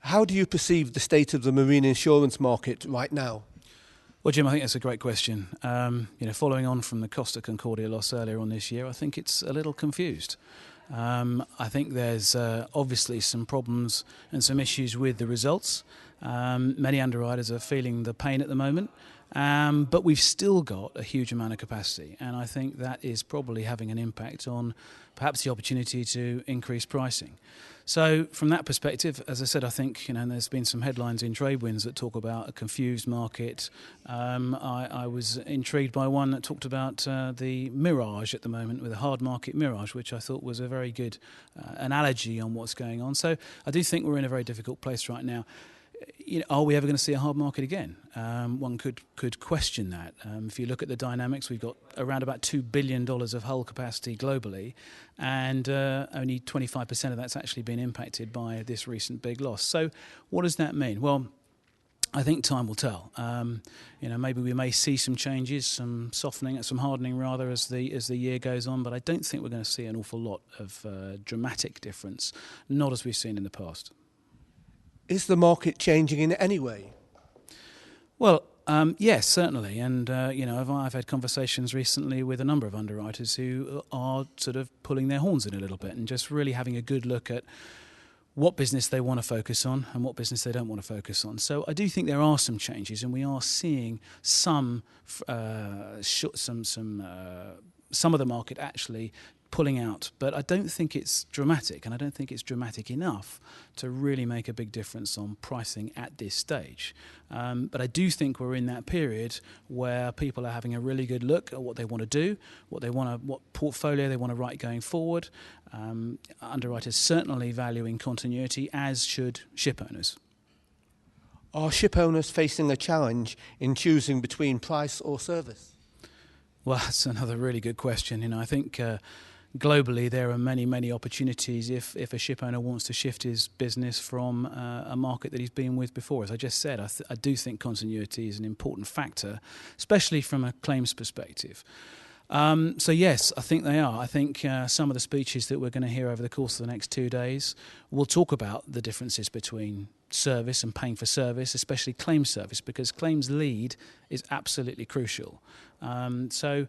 How do you perceive the state of the marine insurance market right now? Well, Jim, I think that's a great question. Following on from the Costa Concordia loss earlier on this year, I think it's a little confused. I think there's obviously some problems and some issues with the results. Many underwriters are feeling the pain at the moment, but we've still got a huge amount of capacity, and I think that is probably having an impact on perhaps the opportunity to increase pricing. So from that perspective, as I said, I think there's been some headlines in TradeWinds that talk about a confused market. I was intrigued by one that talked about the mirage at the moment, with a hard market mirage, which I thought was a very good analogy on what's going on. So I do think we're in a very difficult place right now. Are we ever going to see a hard market again? One could question that. If you look at the dynamics, we've got around about $2 billion of hull capacity globally, and only 25% of that's actually been impacted by this recent big loss. So what does that mean? Well, I think time will tell. Maybe we may see some changes, some softening, some hardening rather, as the year goes on, but I don't think we're going to see an awful lot of dramatic difference, not as we've seen in the past. Is the market changing in any way? Well, yes, certainly. And, I've had conversations recently with a number of underwriters who are sort of pulling their horns in a little bit and just really having a good look at what business they want to focus on and what business they don't want to focus on. So I do think there are some changes, and we are seeing some of the market actually pulling out, but I don't think it's dramatic, and I don't think it's dramatic enough to really make a big difference on pricing at this stage. But I do think we're in that period where people are having a really good look at what they want to do, what portfolio they want to write going forward. Underwriters certainly valuing continuity, as should ship owners. Are ship owners facing a challenge in choosing between price or service? Well, that's another really good question. I think globally there are many, many opportunities if a ship owner wants to shift his business from a market that he's been with before. As I just said, I do think continuity is an important factor, especially from a claims perspective. So yes, I think they are. I think some of the speeches that we're going to hear over the course of the next 2 days will talk about the differences between service and paying for service, especially claims service, because claims lead is absolutely crucial. So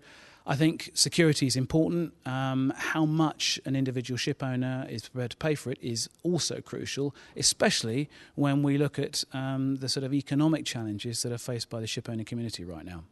I think security is important. How much an individual ship owner is prepared to pay for it is also crucial, especially when we look at the sort of economic challenges that are faced by the ship owner community right now.